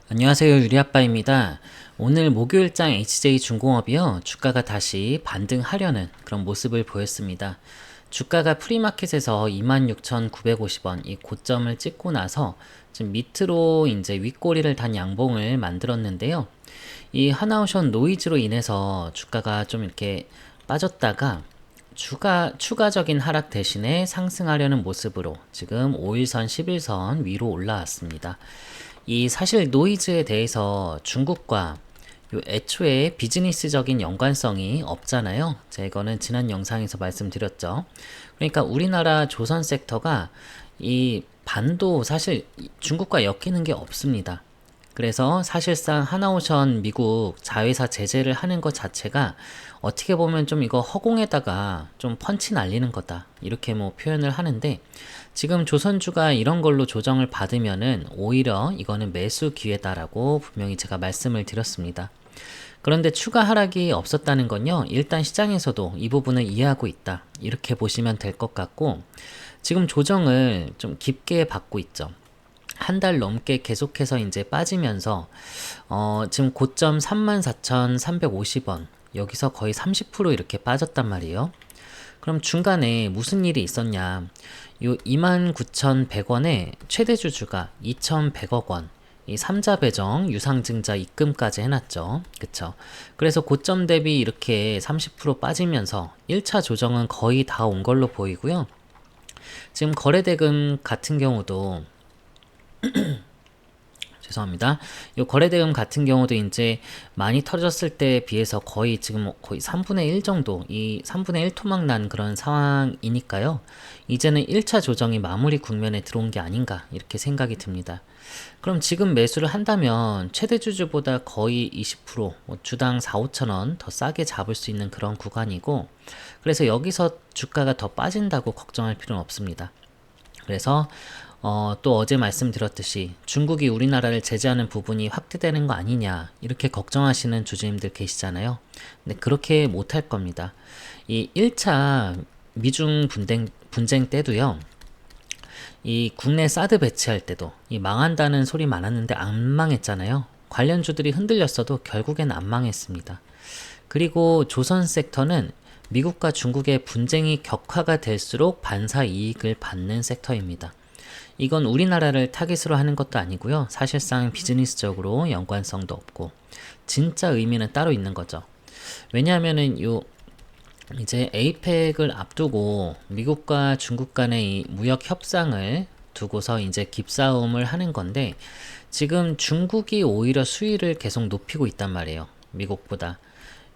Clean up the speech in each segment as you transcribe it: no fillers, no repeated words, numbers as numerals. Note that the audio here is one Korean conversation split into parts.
안녕하세요. 유리아빠입니다. 오늘 목요일장 HJ중공업이요. 주가가 다시 반등하려는 그런 모습을 보였습니다. 주가가 프리마켓에서 26,950원 이 고점을 찍고 나서 지금 밑으로 이제 윗꼬리를 단 양봉을 만들었는데요. 이 하나오션 노이즈로 인해서 주가가 좀 이렇게 빠졌다가 추가적인 하락 대신에 상승하려는 모습으로 지금 5일선, 11선 위로 올라왔습니다. 이 사실 노이즈에 대해서 중국과 애초에 비즈니스적인 연관성이 없잖아요. 제가 이거는 지난 영상에서 말씀드렸죠. 그러니까 우리나라 조선 섹터가 이 반도 사실 중국과 엮이는 게 없습니다. 그래서 사실상 하나오션 미국 자회사 제재를 하는 것 자체가 어떻게 보면 좀 이거 허공에다가 좀 펀치 날리는 거다 이렇게 뭐 표현을 하는데, 지금 조선주가 이런 걸로 조정을 받으면은 오히려 이거는 매수 기회다라고 분명히 제가 말씀을 드렸습니다. 그런데 추가 하락이 없었다는 건요, 일단 시장에서도 이 부분을 이해하고 있다 이렇게 보시면 될 것 같고, 지금 조정을 좀 깊게 받고 있죠. 한 달 넘게 계속해서 이제 빠지면서 지금 고점 34,350원 여기서 거의 30% 이렇게 빠졌단 말이에요. 그럼 중간에 무슨 일이 있었냐? 요 29,100원에 최대 주주가 2,100억 원, 이 3자 배정 유상증자 입금까지 해놨죠. 그쵸? 그래서 고점 대비 이렇게 30% 빠지면서 1차 조정은 거의 다 온 걸로 보이고요. 지금 거래대금 같은 경우도 죄송합니다. 이 거래대금 같은 경우도 이제 많이 터졌을 때에 비해서 거의 지금 거의 3분의 1 정도, 이 3분의 1 토막 난 그런 상황이니까요. 이제는 1차 조정이 마무리 국면에 들어온 게 아닌가 이렇게 생각이 듭니다. 그럼 지금 매수를 한다면 최대 주주보다 거의 20%, 뭐 주당 4, 5천 원 더 싸게 잡을 수 있는 그런 구간이고, 그래서 여기서 주가가 더 빠진다고 걱정할 필요는 없습니다. 그래서 또 어제 말씀드렸듯이 중국이 우리나라를 제재하는 부분이 확대되는 거 아니냐 이렇게 걱정하시는 주주님들 계시잖아요. 근데 그렇게 못할 겁니다. 이 1차 미중 분쟁 때도요, 이 국내 사드 배치할 때도 이 망한다는 소리 많았는데 안 망했잖아요. 관련주들이 흔들렸어도 결국엔 안 망했습니다. 그리고 조선 섹터는 미국과 중국의 분쟁이 격화가 될수록 반사 이익을 받는 sek터입니다. 이건 우리나라를 타깃으로 하는 것도 아니고요. 사실상 비즈니스적으로 연관성도 없고 진짜 의미는 따로 있는 거죠. 왜냐하면은 이제 에이펙을 앞두고 미국과 중국 간의 이 무역 협상을 두고서 이제 깁싸움을 하는 건데, 지금 중국이 오히려 수위를 계속 높이고 있단 말이에요. 미국보다.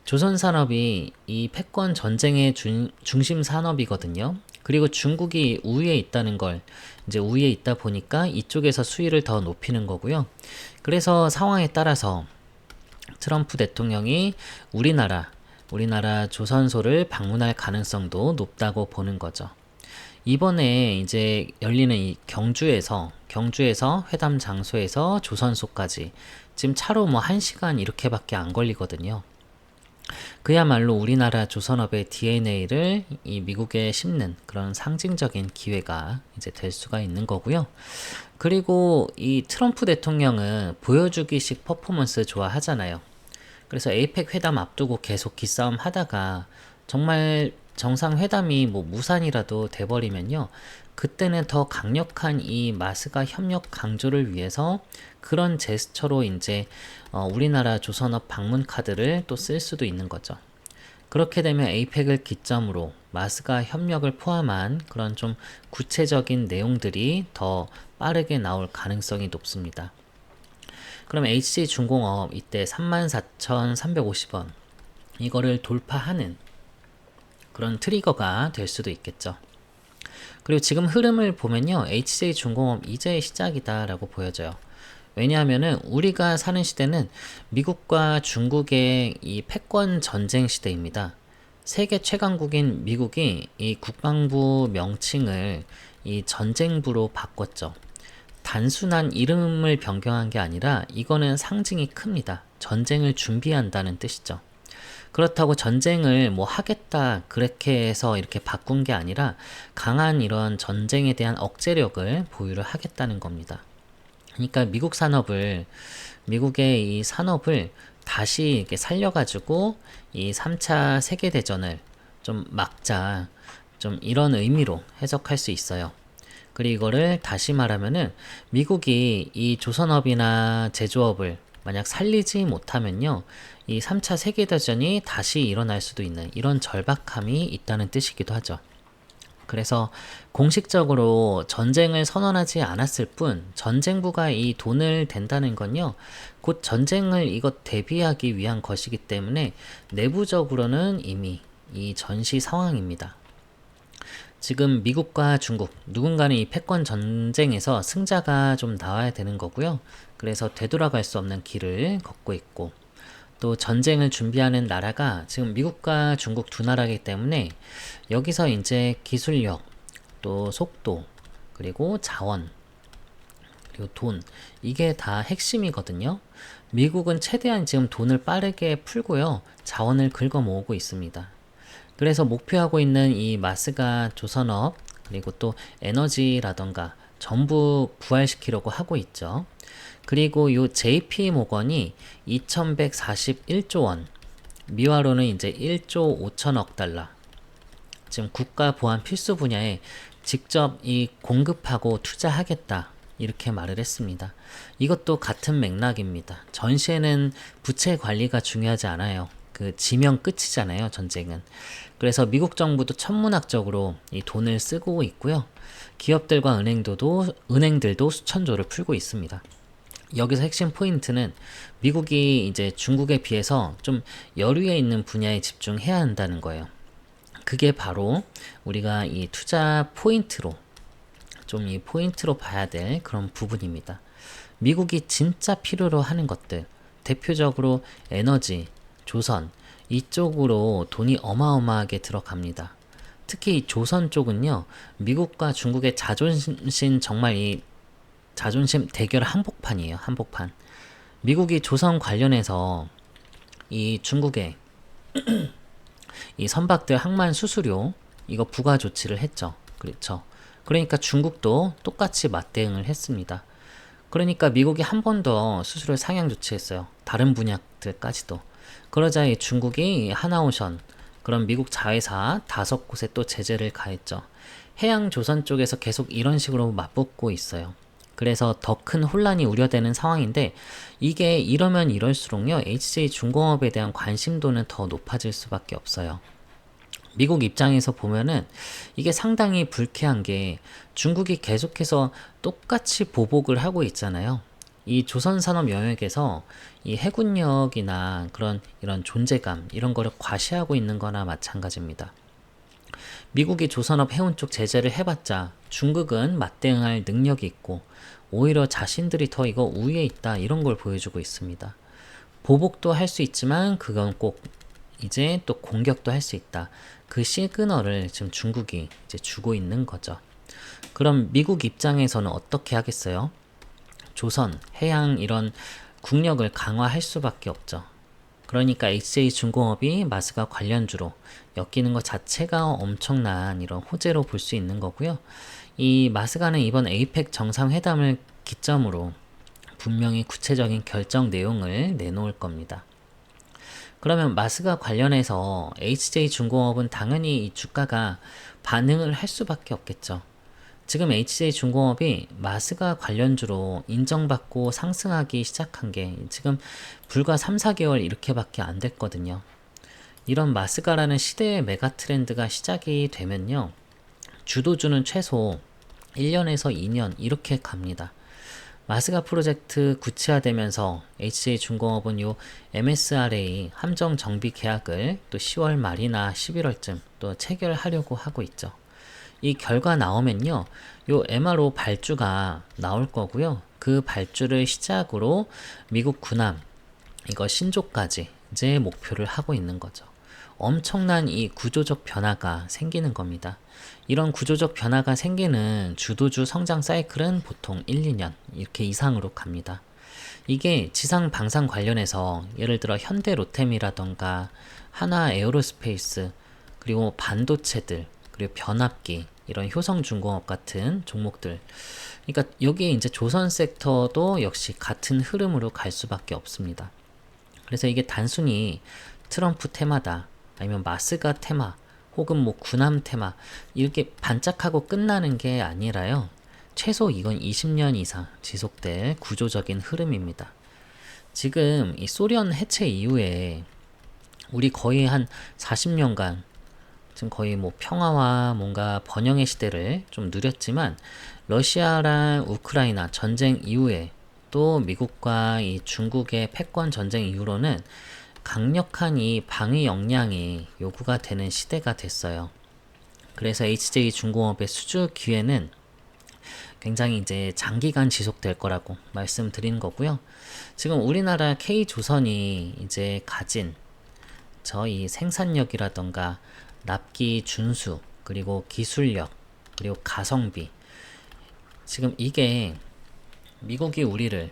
조선 산업이 이 패권 전쟁의 중심 산업이거든요. 그리고 중국이 우위에 있다는 걸, 이제 우위에 있다 보니까 이쪽에서 수위를 더 높이는 거고요. 그래서 상황에 따라서 트럼프 대통령이 우리나라 조선소를 방문할 가능성도 높다고 보는 거죠. 이번에 이제 열리는 이 경주에서 회담 장소에서 조선소까지 지금 차로 뭐 1시간 이렇게밖에 안 걸리거든요. 그야말로 우리나라 조선업의 DNA를 이 미국에 심는 그런 상징적인 기회가 이제 될 수가 있는 거고요. 그리고 이 트럼프 대통령은 보여주기식 퍼포먼스 좋아하잖아요. 그래서 에이펙 회담 앞두고 계속 기싸움 하다가 정말 정상회담이 뭐 무산이라도 돼버리면요, 그때는 더 강력한 이 마스가 협력 강조를 위해서 그런 제스처로 이제 우리나라 조선업 방문 카드를 또 쓸 수도 있는 거죠. 그렇게 되면 에이펙을 기점으로 마스가 협력을 포함한 그런 좀 구체적인 내용들이 더 빠르게 나올 가능성이 높습니다. 그럼 HJ중공업 이때 34,350원 이거를 돌파하는 그런 트리거가 될 수도 있겠죠. 그리고 지금 흐름을 보면요, HJ중공업 이제 시작이다라고 보여져요. 왜냐하면은 우리가 사는 시대는 미국과 중국의 이 패권 전쟁 시대입니다. 세계 최강국인 미국이 이 국방부 명칭을 이 전쟁부로 바꿨죠. 단순한 이름을 변경한 게 아니라 이거는 상징이 큽니다. 전쟁을 준비한다는 뜻이죠. 그렇다고 전쟁을 뭐 하겠다 그렇게 해서 이렇게 바꾼 게 아니라 강한 이런 전쟁에 대한 억제력을 보유를 하겠다는 겁니다. 그러니까 미국 산업을 미국의 이 산업을 다시 이렇게 살려가지고 이 3차 세계대전을 좀 막자, 좀 이런 의미로 해석할 수 있어요. 그리고 이거를 다시 말하면은 미국이 이 조선업이나 제조업을 만약 살리지 못하면요, 이 3차 세계대전이 다시 일어날 수도 있는 이런 절박함이 있다는 뜻이기도 하죠. 그래서 공식적으로 전쟁을 선언하지 않았을 뿐 전쟁부가 이 돈을 댄다는 건요, 곧 전쟁을 이것 대비하기 위한 것이기 때문에 내부적으로는 이미 이 전시 상황입니다. 지금 미국과 중국 누군가는 이 패권 전쟁에서 승자가 좀 나와야 되는 거고요. 그래서 되돌아갈 수 없는 길을 걷고 있고, 또 전쟁을 준비하는 나라가 지금 미국과 중국 두 나라이기 때문에 여기서 이제 기술력, 또 속도, 그리고 자원, 그리고 돈, 이게 다 핵심이거든요. 미국은 최대한 지금 돈을 빠르게 풀고요, 자원을 긁어 모으고 있습니다. 그래서 목표하고 있는 이 마스가 조선업, 그리고 또 에너지라던가 전부 부활시키려고 하고 있죠. 그리고 요 JP 모건이 2141조 원, 미화로는 이제 1조 5천억 달러, 지금 국가 보안 필수 분야에 직접 이 공급하고 투자하겠다, 이렇게 말을 했습니다. 이것도 같은 맥락입니다. 전시에는 부채 관리가 중요하지 않아요. 그 지면 끝이잖아요, 전쟁은. 그래서 미국 정부도 천문학적으로 이 돈을 쓰고 있고요. 기업들과 은행들도 수천조를 풀고 있습니다. 여기서 핵심 포인트는 미국이 이제 중국에 비해서 좀 여류에 있는 분야에 집중해야 한다는 거예요. 그게 바로 우리가 이 투자 포인트로, 좀 이 포인트로 봐야 될 그런 부분입니다. 미국이 진짜 필요로 하는 것들, 대표적으로 에너지, 조선, 이쪽으로 돈이 어마어마하게 들어갑니다. 특히 이 조선 쪽은요, 미국과 중국의 자존심, 정말 이 자존심 대결 한복판이에요. 한복판. 미국이 조선 관련해서 이 중국에 이 선박들 항만 수수료 이거 부과 조치를 했죠. 그렇죠. 그러니까 중국도 똑같이 맞대응을 했습니다. 그러니까 미국이 한 번 더 수수료 상향 조치했어요. 다른 분야들까지도. 그러자 이 중국이 하나오션, 그런 미국 자회사 5곳에 또 제재를 가했죠. 해양 조선 쪽에서 계속 이런 식으로 맞붙고 있어요. 그래서 더 큰 혼란이 우려되는 상황인데, 이게 이러면 이럴수록요, HJ중공업에 대한 관심도는 더 높아질 수밖에 없어요. 미국 입장에서 보면은 이게 상당히 불쾌한 게, 중국이 계속해서 똑같이 보복을 하고 있잖아요. 이 조선산업 영역에서 이 해군력이나 그런 이런 존재감, 이런 거를 과시하고 있는 거나 마찬가지입니다. 미국이 조선업 해운 쪽 제재를 해봤자 중국은 맞대응할 능력이 있고 오히려 자신들이 더 이거 우위에 있다, 이런 걸 보여주고 있습니다. 보복도 할 수 있지만 그건 꼭 이제 또 공격도 할 수 있다. 그 시그널을 지금 중국이 이제 주고 있는 거죠. 그럼 미국 입장에서는 어떻게 하겠어요? 조선, 해양 이런 국력을 강화할 수밖에 없죠. 그러니까 HJ중공업이 마스가 관련주로 엮이는 것 자체가 엄청난 이런 호재로 볼 수 있는 거고요. 이 마스가는 이번 에이펙 정상회담을 기점으로 분명히 구체적인 결정 내용을 내놓을 겁니다. 그러면 마스가 관련해서 HJ중공업은 당연히 이 주가가 반응을 할 수밖에 없겠죠. 지금 HJ중공업이 마스가 관련주로 인정받고 상승하기 시작한 게 지금 불과 3, 4개월 이렇게밖에 안 됐거든요. 이런 마스가라는 시대의 메가 트렌드가 시작이 되면요, 주도주는 최소 1년에서 2년 이렇게 갑니다. 마스가 프로젝트 구체화되면서 HJ중공업은 요 MSRA 함정 정비 계약을 또 10월 말이나 11월쯤 또 체결하려고 하고 있죠. 이 결과 나오면요, 요 MRO 발주가 나올 거고요. 그 발주를 시작으로 미국 군함 이거 신조까지 이제 목표를 하고 있는 거죠. 엄청난 이 구조적 변화가 생기는 겁니다. 이런 구조적 변화가 생기는 주도주 성장 사이클은 보통 1, 2년 이렇게 이상으로 갑니다. 이게 지상 방산 관련해서 예를 들어 현대 로템이라던가 하나 에어로스페이스, 그리고 반도체들, 그리고 변압기, 이런 효성중공업 같은 종목들. 그러니까 여기에 이제 조선 섹터도 역시 같은 흐름으로 갈 수밖에 없습니다. 그래서 이게 단순히 트럼프 테마다 아니면 마스가 테마 혹은 뭐 군함 테마 이렇게 반짝하고 끝나는 게 아니라요. 최소 이건 20년 이상 지속될 구조적인 흐름입니다. 지금 이 소련 해체 이후에 우리 거의 한 40년간 지금 거의 뭐 평화와 뭔가 번영의 시대를 좀 누렸지만 러시아랑 우크라이나 전쟁 이후에 또 미국과 이 중국의 패권 전쟁 이후로는 강력한 이 방위 역량이 요구가 되는 시대가 됐어요. 그래서 HJ중공업의 수주 기회는 굉장히 이제 장기간 지속될 거라고 말씀드린 거고요. 지금 우리나라 K조선이 이제 가진 저희 생산력이라던가 납기 준수 그리고 기술력 그리고 가성비 지금 이게 미국이 우리를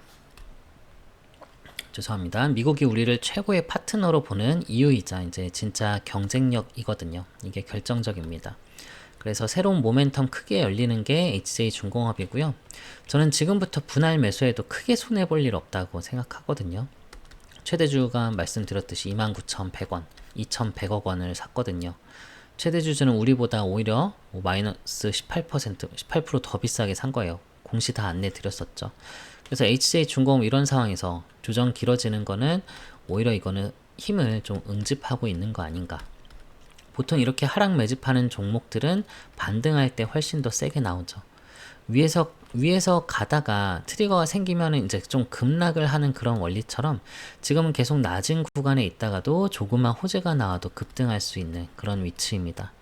최고의 파트너로 보는 이유이자 이제 진짜 경쟁력이거든요. 이게 결정적입니다. 그래서 새로운 모멘텀 크게 열리는 게 HJ중공업이고요. 저는 지금부터 분할 매수해도 크게 손해볼 일 없다고 생각하거든요. 최대주가 말씀드렸듯이 29,100원, 2,100억 원을 샀거든요. 최대주주는 우리보다 오히려 마이너스 18%더 비싸게 산 거예요. 공시 다 안내 드렸었죠. 그래서 HJ중공업 이런 상황에서 조정 길어지는 거는 오히려 이거는 힘을 좀 응집하고 있는 거 아닌가. 보통 이렇게 하락 매집하는 종목들은 반등할 때 훨씬 더 세게 나오죠. 위에서 가다가 트리거가 생기면 이제 좀 급락을 하는 그런 원리처럼 지금은 계속 낮은 구간에 있다가도 조그만 호재가 나와도 급등할 수 있는 그런 위치입니다.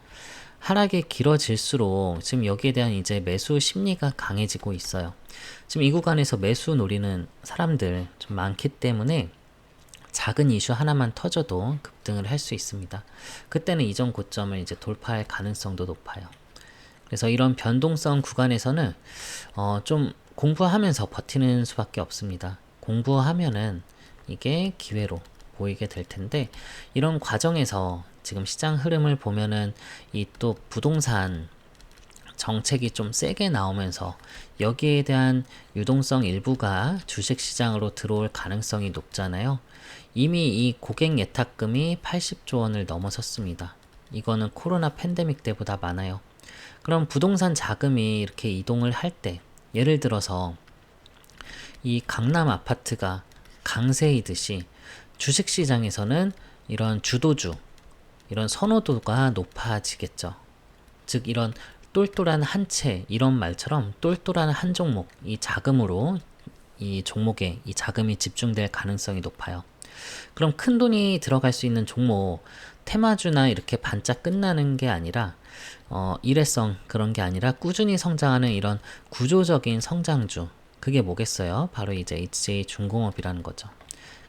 하락이 길어질수록 지금 여기에 대한 이제 매수 심리가 강해지고 있어요. 지금 이 구간에서 매수 노리는 사람들 좀 많기 때문에 작은 이슈 하나만 터져도 급등을 할 수 있습니다. 그때는 이전 고점을 이제 돌파할 가능성도 높아요. 그래서 이런 변동성 구간에서는 좀 공부하면서 버티는 수밖에 없습니다. 공부하면은 이게 기회로 보이게 될 텐데 이런 과정에서 지금 시장 흐름을 보면은 이 또 부동산 정책이 좀 세게 나오면서 여기에 대한 유동성 일부가 주식시장으로 들어올 가능성이 높잖아요. 이미 이 고객 예탁금이 80조 원을 넘어섰습니다. 이거는 코로나 팬데믹 때보다 많아요. 그럼 부동산 자금이 이렇게 이동을 할 때 예를 들어서 이 강남 아파트가 강세이듯이 주식시장에서는 이런 주도주 이런 선호도가 높아지겠죠. 즉 이런 똘똘한 한 채 이런 말처럼 똘똘한 한 종목 이 자금으로 이 종목에 이 자금이 집중될 가능성이 높아요. 그럼 큰 돈이 들어갈 수 있는 종목 테마주나 이렇게 반짝 끝나는 게 아니라 일회성 그런 게 아니라 꾸준히 성장하는 이런 구조적인 성장주 그게 뭐겠어요? 바로 이제 HJ중공업이라는 거죠.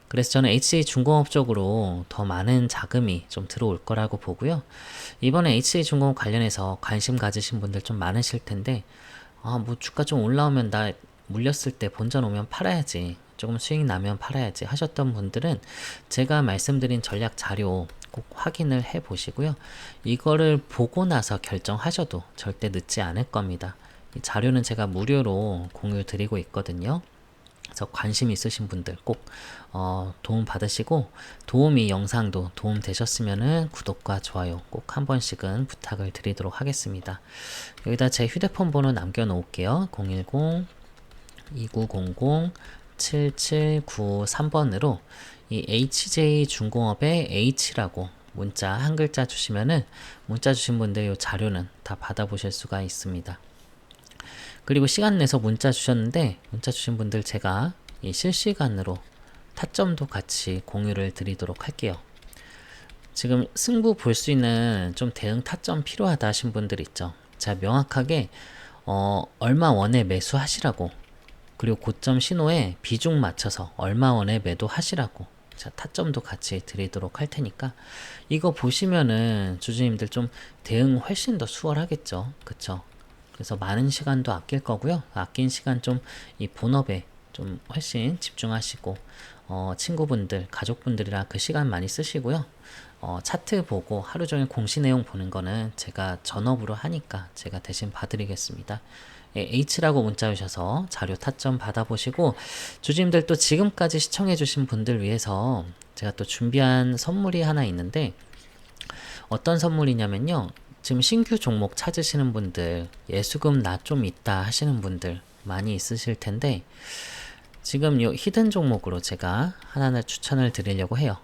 그래서 저는 HJ중공업 쪽으로 더 많은 자금이 좀 들어올 거라고 보고요. 이번에 HJ중공업 관련해서 관심 가지신 분들 좀 많으실 텐데 뭐 주가 좀 올라오면 나 물렸을 때 본전 오면 팔아야지 조금 수익 나면 팔아야지 하셨던 분들은 제가 말씀드린 전략 자료 꼭 확인을 해 보시고요. 이거를 보고 나서 결정하셔도 절대 늦지 않을 겁니다. 이 자료는 제가 무료로 공유 드리고 있거든요. 그래서 관심 있으신 분들 꼭 도움 받으시고 도움이 영상도 도움 되셨으면은 구독과 좋아요 꼭 한 번씩은 부탁을 드리도록 하겠습니다. 여기다 제 휴대폰 번호 남겨 놓을게요. 010-2900-7793번으로 이 HJ중공업의 H라고 문자 한 글자 주시면은 문자 주신 분들 이 자료는 다 받아보실 수가 있습니다. 그리고 시간 내서 문자 주셨는데 문자 주신 분들 제가 이 실시간으로 타점도 같이 공유를 드리도록 할게요. 지금 승부 볼 수 있는 좀 대응 타점 필요하다 하신 분들 있죠. 제가 명확하게 얼마 원에 매수하시라고 그리고 고점 신호에 비중 맞춰서 얼마 원에 매도하시라고 자 타점도 같이 드리도록 할 테니까 이거 보시면은 주주님들 좀 대응 훨씬 더 수월하겠죠. 그쵸? 그래서 많은 시간도 아낄 거고요. 아낀 시간 좀 이 본업에 좀 훨씬 집중하시고 친구분들, 가족분들이랑 그 시간 많이 쓰시고요. 차트 보고 하루 종일 공시 내용 보는 거는 제가 전업으로 하니까 제가 대신 봐드리겠습니다. 예, H라고 문자 주셔서 자료 타점 받아보시고 주주님들 또 지금까지 시청해주신 분들 위해서 제가 또 준비한 선물이 하나 있는데 어떤 선물이냐면요. 지금 신규 종목 찾으시는 분들, 예수금 나 좀 있다 하시는 분들 많이 있으실 텐데 지금 요 히든 종목으로 제가 하나를 추천을 드리려고 해요.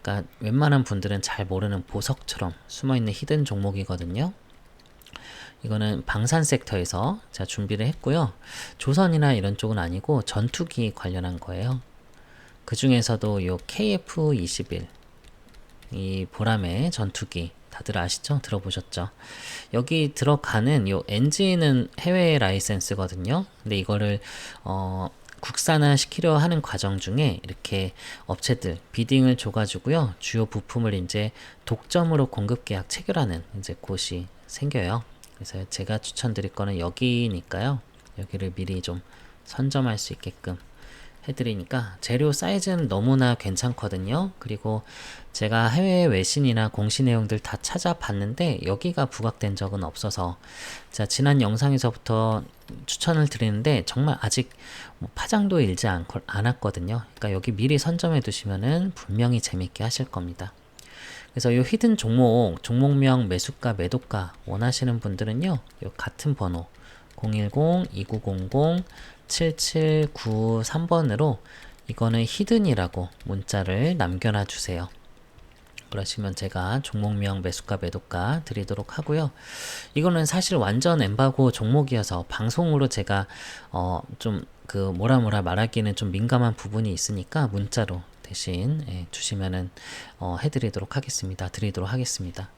그러니까 웬만한 분들은 잘 모르는 보석처럼 숨어있는 히든 종목이거든요. 이거는 방산 섹터에서 제가 준비를 했고요. 조선이나 이런 쪽은 아니고 전투기 관련한 거예요. 그 중에서도 요 KF-21 이 보람의 전투기 다들 아시죠? 들어보셨죠? 여기 들어가는 요 엔진은 해외 라이센스거든요. 근데 이거를 국산화 시키려 하는 과정 중에 이렇게 업체들 비딩을 줘가지고요. 주요 부품을 이제 독점으로 공급 계약 체결하는 이제 곳이 생겨요. 그래서 제가 추천드릴 거는 여기니까요. 여기를 미리 좀 선점할 수 있게끔 해드리니까 재료 사이즈는 너무나 괜찮거든요. 그리고 제가 해외 외신이나 공시 내용들 다 찾아봤는데 여기가 부각된 적은 없어서 자 지난 영상에서부터 추천을 드리는데 정말 아직 뭐 파장도 일지 않았거든요. 그러니까 여기 미리 선점해 두시면은 분명히 재밌게 하실 겁니다. 그래서 이 히든 종목명, 매수가, 매도가 원하시는 분들은요. 요 같은 번호 010-2900-7793번으로 이거는 히든이라고 문자를 남겨놔 주세요. 그러시면 제가 종목명, 매수가, 매도가 드리도록 하고요. 이거는 사실 완전 엠바고 종목이어서 방송으로 제가 좀 그 뭐라 말하기는 좀 민감한 부분이 있으니까 문자로 대신 주시면은 해드리도록 하겠습니다. 드리도록 하겠습니다.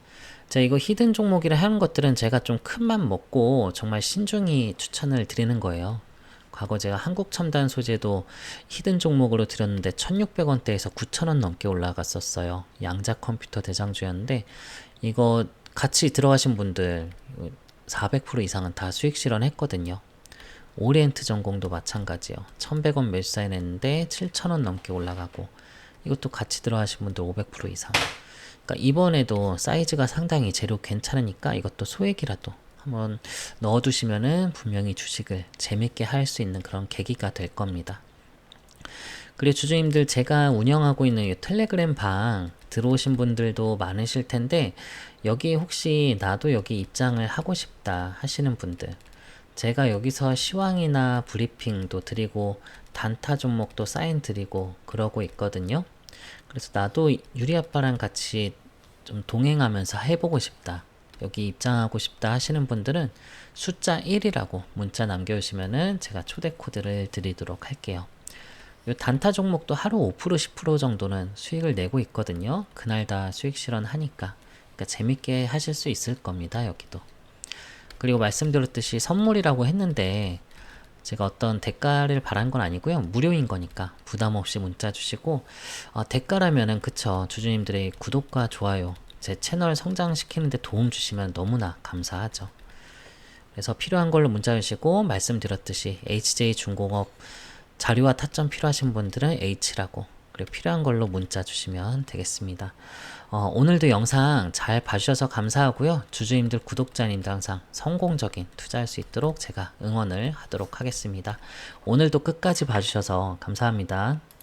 자, 이거 히든 종목이라 하는 것들은 제가 좀 큰맘 먹고 정말 신중히 추천을 드리는 거예요. 과거 제가 한국첨단 소재도 히든 종목으로 드렸는데 1600원대에서 9000원 넘게 올라갔었어요. 양자 컴퓨터 대장주였는데 이거 같이 들어가신 분들 400% 이상은 다 수익 실현했거든요. 오리엔트 전공도 마찬가지요. 1100원 매수사인 했는데 7000원 넘게 올라가고 이것도 같이 들어가신 분들 500% 이상. 그러니까 이번에도 사이즈가 상당히 재료 괜찮으니까 이것도 소액이라도 한번 넣어두시면은 분명히 주식을 재밌게 할 수 있는 그런 계기가 될 겁니다. 그리고 주주님들 제가 운영하고 있는 이 텔레그램 방 들어오신 분들도 많으실 텐데 여기 혹시 나도 여기 입장을 하고 싶다 하시는 분들 제가 여기서 시황이나 브리핑도 드리고 단타 종목도 사인 드리고 그러고 있거든요. 그래서 나도 유리아빠랑 같이 좀 동행하면서 해보고 싶다. 여기 입장하고 싶다 하시는 분들은 숫자 1이라고 문자 남겨주시면은 제가 초대 코드를 드리도록 할게요. 이 단타 종목도 하루 5% 10% 정도는 수익을 내고 있거든요. 그날 다 수익 실현하니까. 그러니까 재밌게 하실 수 있을 겁니다. 여기도. 그리고 말씀드렸듯이 선물이라고 했는데 제가 어떤 대가를 바란 건 아니고요. 무료인 거니까 부담 없이 문자 주시고 대가라면은 그쵸. 주주님들의 구독과 좋아요 제 채널 성장시키는데 도움 주시면 너무나 감사하죠. 그래서 필요한 걸로 문자 주시고 말씀드렸듯이 HJ중공업 자료와 타점 필요하신 분들은 H라고 그리고 필요한 걸로 문자 주시면 되겠습니다. 오늘도 영상 잘 봐주셔서 감사하고요. 주주님들, 구독자님들 항상 성공적인 투자할 수 있도록 제가 응원을 하도록 하겠습니다. 오늘도 끝까지 봐주셔서 감사합니다.